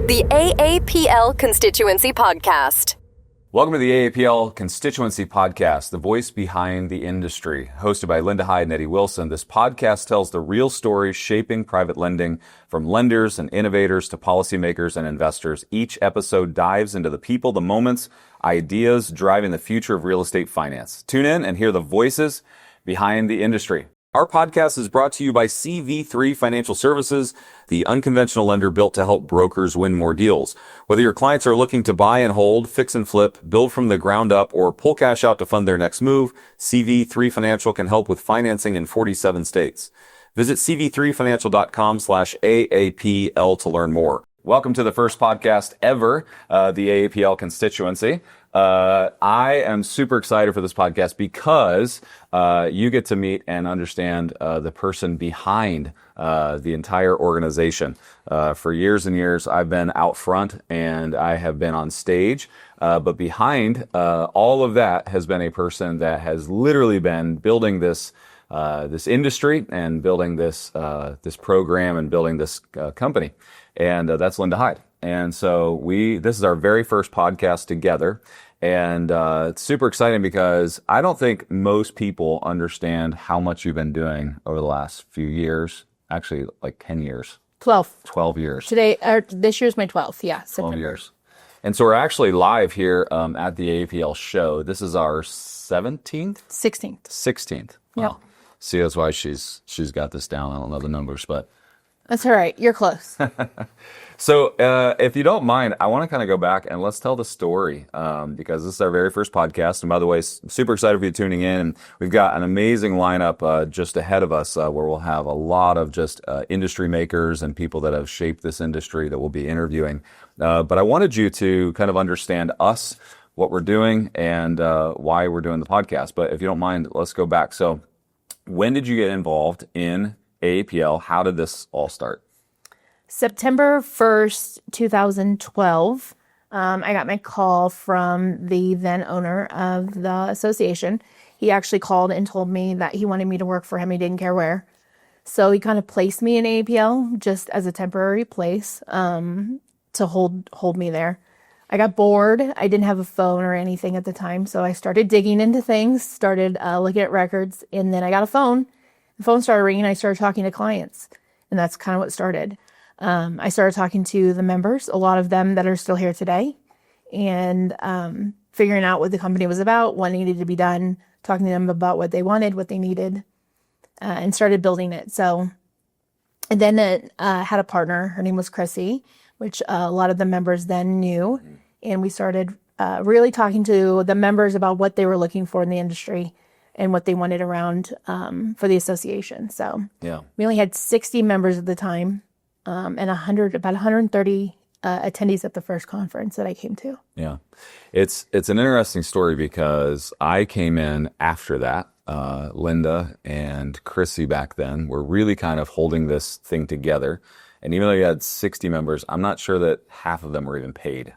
the AAPL Constituency Podcast. Welcome to the AAPL Constituency Podcast, the voice behind the industry. Hosted by Linda Hyde and Eddie Wilson, this podcast tells the real stories shaping private lending, from lenders and innovators to policymakers and investors. Each episode dives into the people, the moments, ideas driving the future of real estate finance. Tune in and hear the voices behind the industry. Our podcast is brought to you by CV3 Financial Services, the unconventional lender built to help brokers win more deals. Whether your clients are looking to buy and hold, fix and flip, build from the ground up, or pull cash out to fund their next move, CV3 Financial can help with financing in 47 states. Visit cv3financial.com/AAPL to learn more. Welcome to the first podcast ever, the AAPL Constituency. I am super excited for this podcast because you get to meet and understand the person behind the entire organization. For years and years, I've been out front and I have been on stage, but behind all of that has been a person that has literally been building this industry and building this program and building this company, and that's Linda Hyde. And so this is our very first podcast together. And it's super exciting because I don't think most people understand how much you've been doing over the last few years, actually like 10 years. 12 years. This year's my 12th, yeah. 12 years. And so we're actually live here at the AAPL show. This is our 17th? 16th. Wow. Yep. See, that's why she's got this down. I don't know the numbers, but... That's all right. You're close. So if you don't mind, I want to kind of go back and let's tell the story because this is our very first podcast. And by the way, super excited for you tuning in. And we've got an amazing lineup just ahead of us where we'll have a lot of just industry makers and people that have shaped this industry that we'll be interviewing. But I wanted you to kind of understand us, what we're doing, and why we're doing the podcast. But if you don't mind, let's go back. So when did you get involved in AAPL? How did this all start? September 1st, 2012, I got my call from the then owner of the association. He actually called and told me that he wanted me to work for him. He didn't care where. So he kind of placed me in AAPL just as a temporary place to hold me there. I got bored. I didn't have a phone or anything at the time. So I started digging into things, started looking at records, and then I got a phone. The phone started ringing. I started talking to clients, and that's kind of what started. I started talking to the members, a lot of them that are still here today, and figuring out what the company was about, what needed to be done, talking to them about what they wanted, what they needed, and started building it. So, and then it had a partner. Her name was Chrissy, which a lot of the members then knew, and we started really talking to the members about what they were looking for in the industry and what they wanted around for the association. So yeah, we only had 60 members at the time, and about 130 attendees at the first conference that I came to. Yeah, it's an interesting story because I came in after that. Linda and Chrissy back then were really kind of holding this thing together. And even though you had 60 members, I'm not sure that half of them were even paid.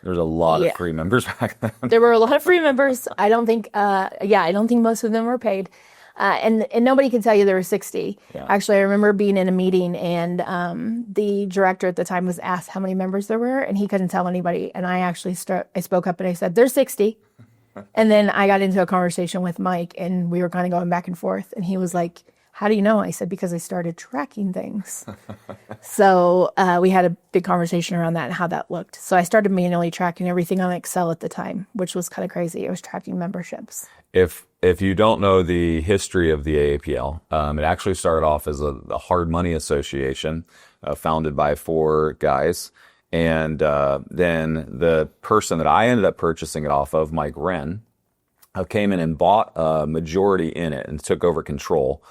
There was a lot of free members back then. There were a lot of free members. I don't think most of them were paid. And nobody could tell you there were 60. Yeah. Actually, I remember being in a meeting and the director at the time was asked how many members there were, and he couldn't tell anybody. And I actually I spoke up and I said, there's 60. And then I got into a conversation with Mike, and we were kind of going back and forth. And he was like, how do you know? I said, because I started tracking things. So we had a big conversation around that and how that looked. So I started manually tracking everything on Excel at the time, which was kind of crazy. I was tracking memberships. If you don't know the history of the AAPL, it actually started off as a hard money association founded by 4 guys. And then the person that I ended up purchasing it off of, Mike Wren, came in and bought a majority in it and took over control.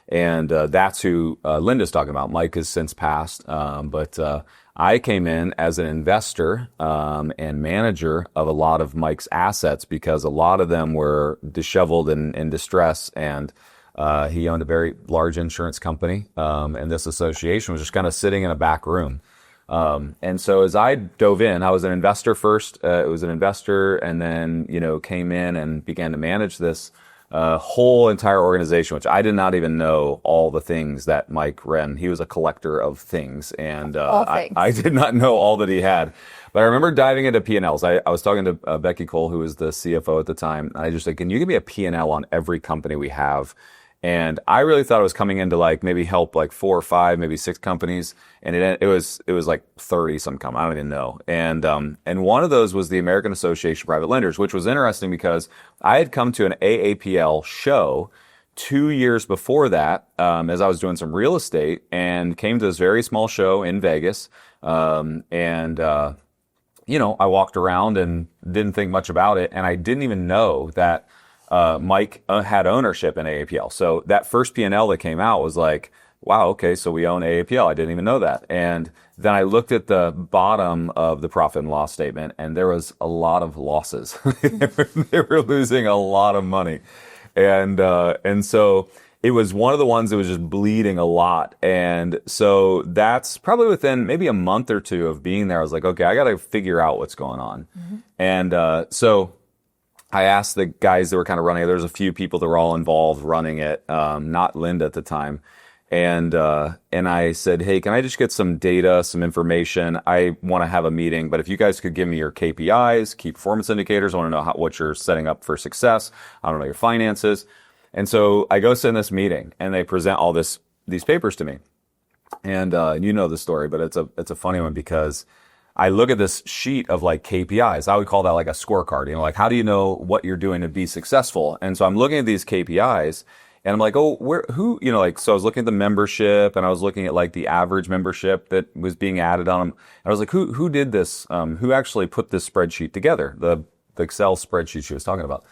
And that's who Linda's talking about. Mike has since passed, but I came in as an investor and manager of a lot of Mike's assets because a lot of them were disheveled and in distress. And he owned a very large insurance company, and this association was just kind of sitting in a back room. And so as I dove in, I was an investor first. It was an investor, and then came in and began to manage this whole entire organization, which I did not even know all the things that Mike ran. He was a collector of things, and I did not know all that he had. But I remember diving into P&Ls. I was talking to Becky Cole, who was the CFO at the time. And I just said, can you give me a P&L on every company we have? And I really thought it was coming into like maybe help like 4 or 5, maybe 6 companies. And it was like 30 some companies. I don't even know. And one of those was the American Association of Private Lenders, which was interesting because I had come to an AAPL show 2 years before that, as I was doing some real estate, and came to this very small show in Vegas. I walked around and didn't think much about it. And I didn't even know that Mike had ownership in AAPL. So that first P&L that came out was like, wow, okay, so we own AAPL. I didn't even know that. And then I looked at the bottom of the profit and loss statement, and there was a lot of losses. They were losing a lot of money. And so it was one of the ones that was just bleeding a lot. And so that's probably within maybe a month or two of being there. I was like, okay, I got to figure out what's going on. Mm-hmm. And so I asked the guys that were kind of running it. There's a few people that were all involved running it, not Linda at the time. And I said, hey, can I just get some data, some information? I want to have a meeting, but if you guys could give me your KPIs, key performance indicators, I want to know what you're setting up for success. I don't know your finances. And so I go sit in this meeting, and they present all these papers to me. And you know the story, but it's a funny one because I look at this sheet of like KPIs. I would call that like a scorecard. Like how do you know what you're doing to be successful? And so I'm looking at these KPIs, and I'm like, oh, so I was looking at the membership, and I was looking at like the average membership that was being added on them. And I was like, who did this? Who actually put this spreadsheet together? The Excel spreadsheet she was talking about.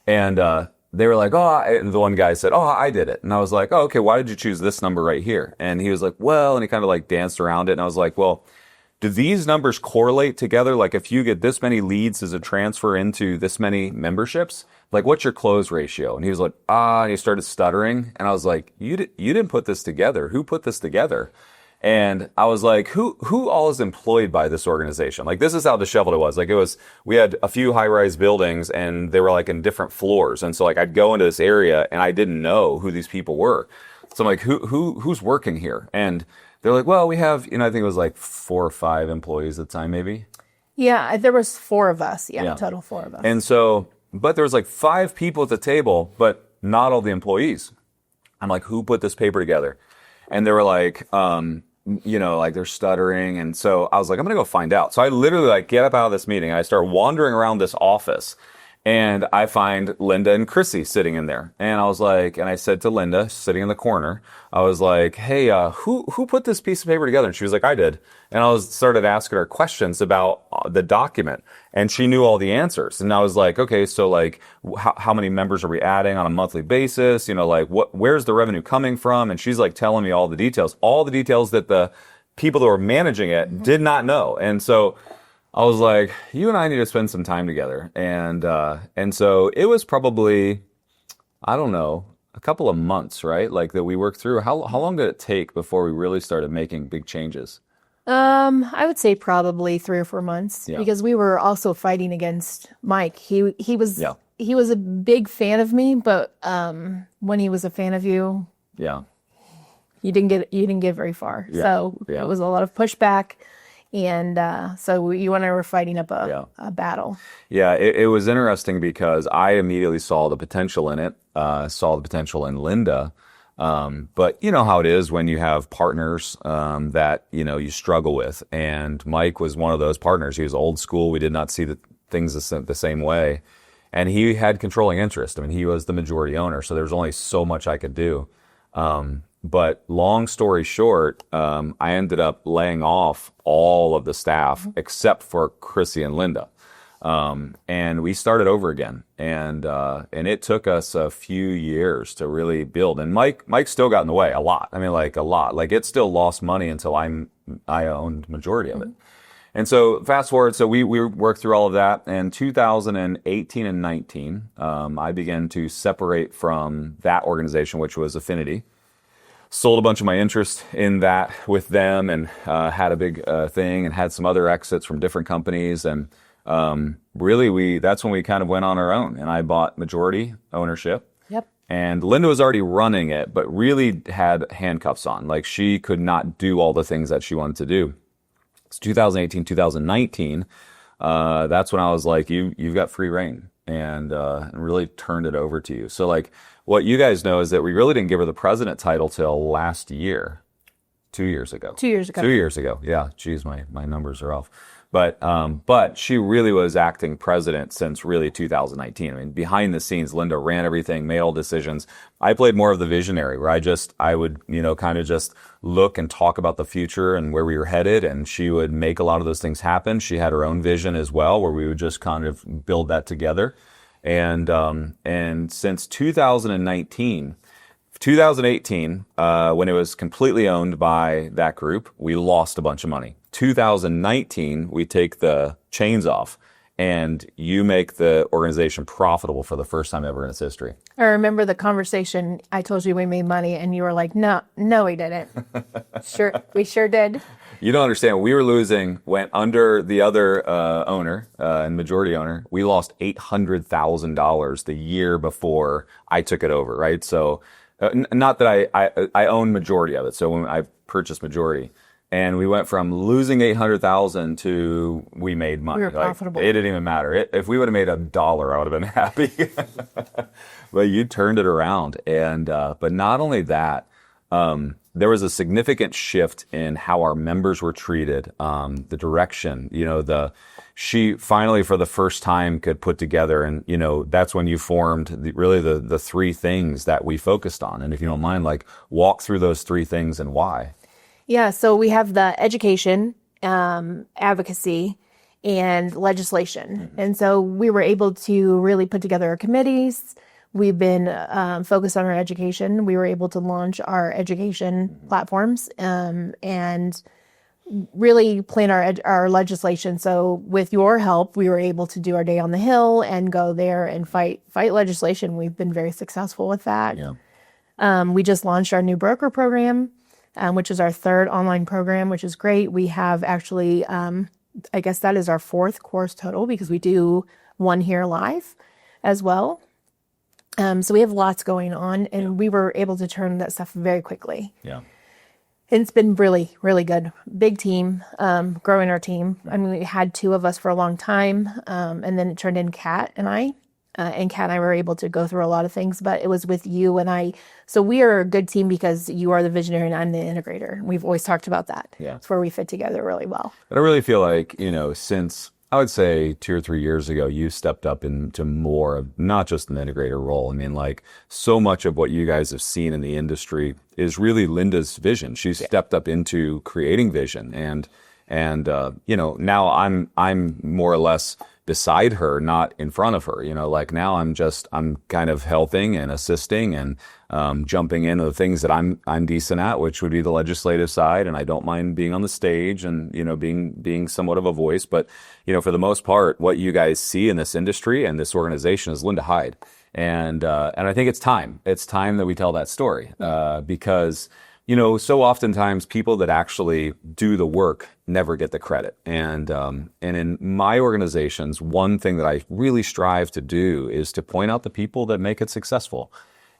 And they were like, the one guy said, I did it. And I was like, okay, why did you choose this number right here? And he was like, well, and he kind of like danced around it. And I was like, well, do these numbers correlate together? Like if you get this many leads, does it transfer into this many memberships? Like what's your close ratio? And he was like, and he started stuttering. And I was like, you didn't put this together. Who put this together? And I was like, who all is employed by this organization? Like, this is how disheveled it was. Like, we had a few high-rise buildings, and they were like in different floors. And so like I'd go into this area and I didn't know who these people were. So I'm like, who's working here? And they're like, well, we have, I think it was like 4 or 5 employees at the time, maybe. Yeah, there was 4 of us. Yeah, total 4 of us. And so, but there was like 5 people at the table, but not all the employees. I'm like, who put this paper together? And they were like, like they're stuttering. And so I was like, I'm going to go find out. So I literally like get up out of this meeting. And I start wandering around this office, and I find Linda and Chrissy sitting in there. And I was like, and I said to Linda, sitting in the corner, I was like, hey, who put this piece of paper together? And she was like, I did. And I started asking her questions about the document, and she knew all the answers. And I was like, okay, so like, how many members are we adding on a monthly basis? Like where's the revenue coming from? And she's like telling me all the details that the people that were managing it did not know. And so I was like, you and I need to spend some time together. And so it was probably, I don't know, a couple of months, right? Like that we worked through. How long did it take before we really started making big changes? I would say probably 3 or 4 months, because we were also fighting against Mike. He was a big fan of me, but when he was a fan of you, you didn't get very far. Yeah. So it was a lot of pushback. And so you and I were fighting up a battle. Yeah, it was interesting because I immediately saw the potential in it, saw the potential in Linda. But you know how it is when you have partners that, you struggle with. And Mike was one of those partners. He was old school. We did not see the things the same way. And he had controlling interest. I mean, he was the majority owner. So there was only so much I could do. But long story short, I ended up laying off all of the staff except for Chrissy and Linda. And we started over again. And it took us a few years to really build. And Mike still got in the way a lot. I mean, like a lot. Like it still lost money until I owned majority of it. And so fast forward, so we worked through all of that. In 2018 and 19, I began to separate from that organization, which was Affinity. Sold a bunch of my interest in that with them, and had a big thing, and had some other exits from different companies. And really, that's when we kind of went on our own, and I bought majority ownership. And Linda was already running it, but really had handcuffs on. Like, she could not do all the things that she wanted to do. It's 2018, 2019. That's when I was like, you've got free reign, and really turned it over to you. So like, what you guys know is that we really didn't give her the president title till last year. 2 years ago. 2 years ago. 2 years ago. Yeah. Geez, my numbers are off. But she really was acting president since really 2019. I mean, behind the scenes, Linda ran everything, made all decisions. I played more of the visionary, where I would, kind of just look and talk about the future and where we were headed, and she would make a lot of those things happen. She had her own vision as well, where we would just kind of build that together. And since 2018, when it was completely owned by that group, we lost a bunch of money. 2019, we take the chains off, and you make the organization profitable for the first time ever in its history. I remember the conversation. I told you we made money, and you were like, no, we didn't. We sure did. You don't understand. We were losing, went under the other owner and majority owner. We lost $800,000 the year before I took it over, right? So not that I own majority of it. So when I purchased majority, and we went from losing $800,000 to we made money. We were profitable. It didn't even matter. If we would have made $1, I would have been happy. But you turned it around, and but not only that, there was a significant shift in how our members were treated, the direction. She finally, for the first time, could put together, and that's when you formed the three things that we focused on. And if you don't mind, like, walk through those three things and why. Yeah, so we have the education, advocacy, and legislation. Mm-hmm. And so we were able to really put together our committees. We've been focused on our education. We were able to launch our education platforms and really plan our legislation. So with your help, we were able to do our Day on the Hill and go there and fight legislation. We've been very successful with that. Yeah. We just launched our new broker program, which is our third online program, which is great. We have actually, I guess that is our fourth course total, because we do one here live as well. So we have lots going on, and we were able to turn that stuff very quickly. Yeah. It's been really, really good. Big team, growing our team. I mean, we had two of us for a long time, and then it turned in Kat and I. And Kat and I were able to go through a lot of things, but it was with you and I. So we are a good team because you are the visionary and I'm the integrator. We've always talked about that. Yeah. It's where we fit together really well. But I really feel like, since I would say 2 or 3 years ago, you stepped up into more of not just an integrator role. I mean, like, so much of what you guys have seen in the industry is really Linda's vision. She's stepped up into creating vision, and now I'm more or less beside her, not in front of her. Like, now I'm kind of helping and assisting and jumping into the things that I'm decent at, which would be the legislative side, and I don't mind being on the stage and being somewhat of a voice. But for the most part, what you guys see in this industry and this organization is Linda Hyde, and I think it's time that we tell that story, because so oftentimes people that actually do the work never get the credit. And in my organizations, one thing that I really strive to do is to point out the people that make it successful.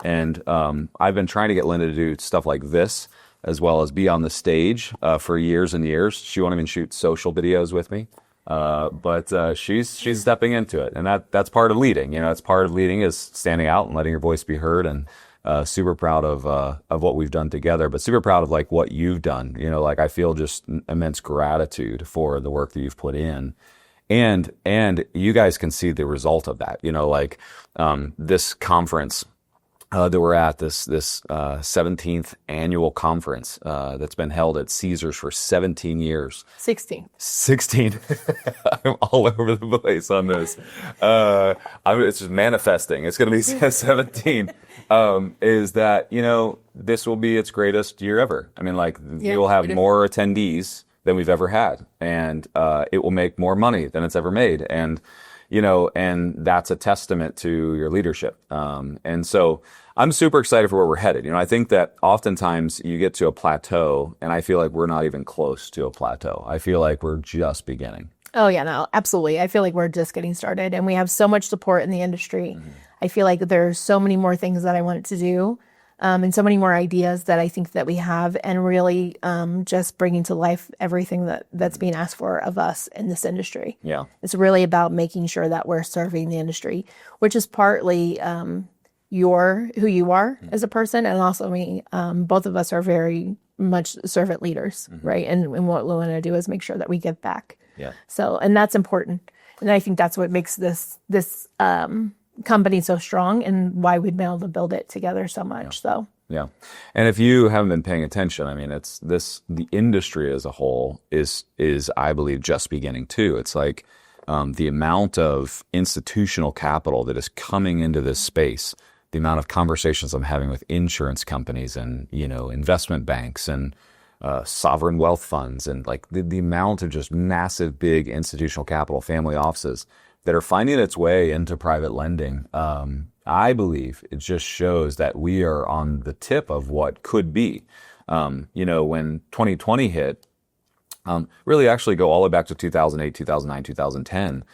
And I've been trying to get Linda to do stuff like this, as well as be on the stage for years and years. She won't even shoot social videos with me. But she's stepping into it. And that's part of leading. It's part of leading is standing out and letting your voice be heard, and super proud of what we've done together, but super proud of like what you've done. I feel just immense gratitude for the work that you've put in, and you guys can see the result of that. This conference that we're at, this 17th annual conference that's been held at Caesars for 17 years. 16. I'm all over the place on this. It's just manifesting. It's going to be 17. Is that, this will be its greatest year ever. I mean, we will have more attendees than we've ever had, and it will make more money than it's ever made. And that's a testament to your leadership. And so I'm super excited for where we're headed. I think that oftentimes you get to a plateau, and I feel like we're not even close to a plateau. I feel like we're just beginning. Oh, yeah, no, absolutely. I feel like we're just getting started, and we have so much support in the industry. Mm-hmm. I feel like there's so many more things that I wanted to do, and so many more ideas that I think that we have, and really just bringing to life everything that's being asked for of us in this industry. Yeah. It's really about making sure that we're serving the industry, which is partly who you are as a person, and also me. Both of us are very much servant leaders, right? And what we want to do is make sure that we give back. Yeah. So, and that's important. And I think that's what makes this company so strong, and why we've been able to build it together so much. So. Yeah. And if you haven't been paying attention, I mean, the industry as a whole is I believe just beginning too. It's like the amount of institutional capital that is coming into this space, the amount of conversations I'm having with insurance companies and, investment banks and sovereign wealth funds, and like the amount of just massive, big institutional capital, family offices that are finding its way into private lending. I believe it just shows that we are on the tip of what could be. When 2020 hit, really actually go all the way back to 2008, 2009, 2010.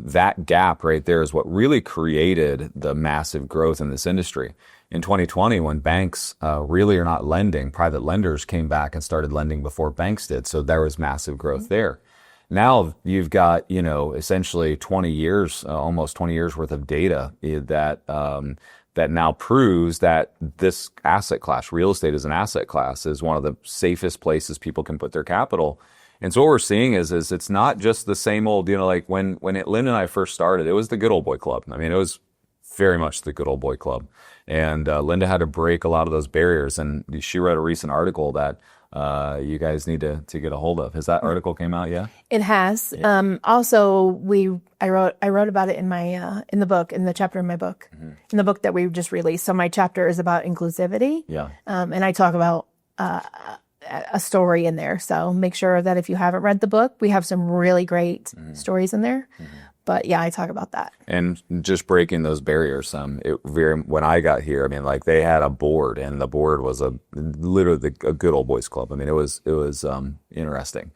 That gap right there is what really created the massive growth in this industry. In 2020, when banks really are not lending, private lenders came back and started lending before banks did. So there was massive growth there. Now you've got, essentially 20 years, almost 20 years worth of data that now proves that this asset class, real estate as an asset class, is one of the safest places people can put their capital. And so what we're seeing is it's not just the same old, like when Lynn and I first started, it was the good old boy club. I mean, it was very much the good old boy club. And Linda had to break a lot of those barriers. And she read a recent article that you guys need to get a hold of. Has that article came out yet? It has. Yeah. Also, I wrote about it in my in the chapter in my book, in the book that we just released. So my chapter is about inclusivity. Yeah. And I talk about a story in there. So make sure that if you haven't read the book, we have some really great stories in there. But yeah, I talk about that. And just breaking those barriers. When I got here, I mean, like they had a board, and the board was literally a good old boys club. I mean, it was interesting,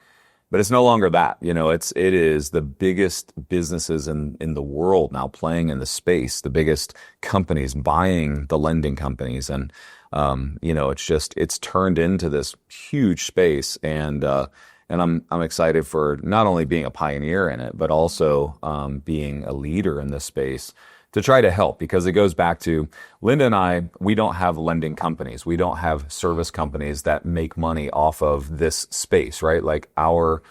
but it's no longer that. It is the biggest businesses in the world now playing in the space, the biggest companies buying the lending companies, and it's turned into this huge space, and I'm excited for not only being a pioneer in it, but also being a leader in this space to try to help, because it goes back to Linda and I, we don't have lending companies. We don't have service companies that make money off of this space, right? Like our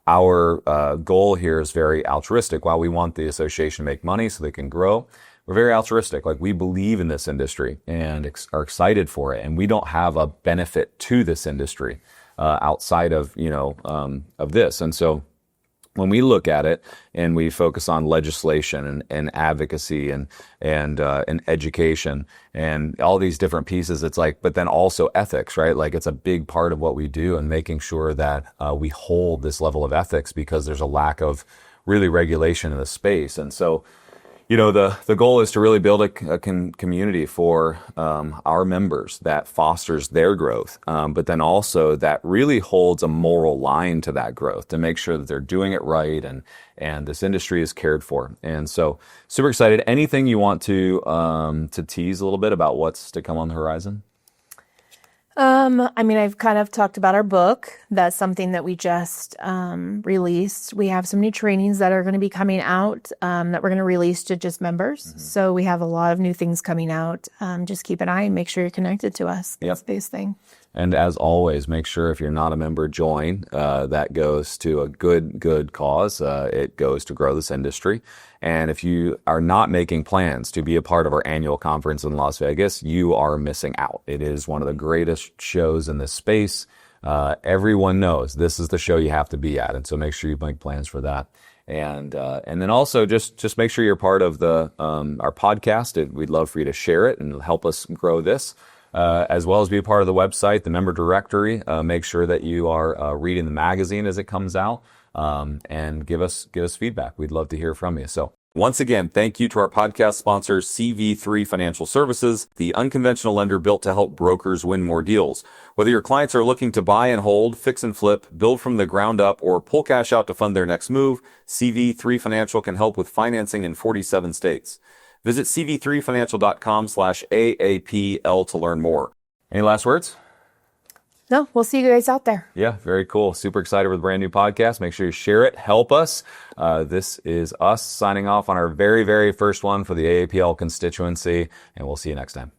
goal here is very altruistic. While we want the association to make money so they can grow, we're very altruistic. Like we believe in this industry and are excited for it. And we don't have a benefit to this industry outside of, of this. And so when we look at it and we focus on legislation and advocacy and education and all these different pieces, it's like, but then also ethics, right? Like it's a big part of what we do, and making sure that we hold this level of ethics, because there's a lack of really regulation in the space. And so, the goal is to really build a community for our members that fosters their growth, but then also that really holds a moral line to that growth to make sure that they're doing it right and this industry is cared for. And so, super excited. Anything you want to tease a little bit about what's to come on the horizon? I've kind of talked about our book. That's something that we just released. We have some new trainings that are going to be coming out that we're going to release to just members. So we have a lot of new things coming out. Just keep an eye and make sure you're connected to us. That's the biggest thing. And as always, make sure if you're not a member, join. That goes to a good cause. It goes to grow this industry. And if you are not making plans to be a part of our annual conference in Las Vegas, you are missing out. It is one of the greatest shows in this space. Everyone knows this is the show you have to be at. And so make sure you make plans for that. And then also just make sure you're part of our podcast. We'd love for you to share it and help us grow this. As well as be a part of the website, the member directory. Make sure that you are reading the magazine as it comes out, and give us feedback. We'd love to hear from you. So once again, thank you to our podcast sponsor, CV3 Financial Services, the unconventional lender built to help brokers win more deals. Whether your clients are looking to buy and hold, fix and flip, build from the ground up, or pull cash out to fund their next move, CV3 Financial can help with financing in 47 states. Visit cv3financial.com/AAPL to learn more. Any last words? No, we'll see you guys out there. Yeah, very cool. Super excited for the brand new podcast. Make sure you share it. Help us. This is us signing off on our very, very first one for the AAPL constituency, and we'll see you next time.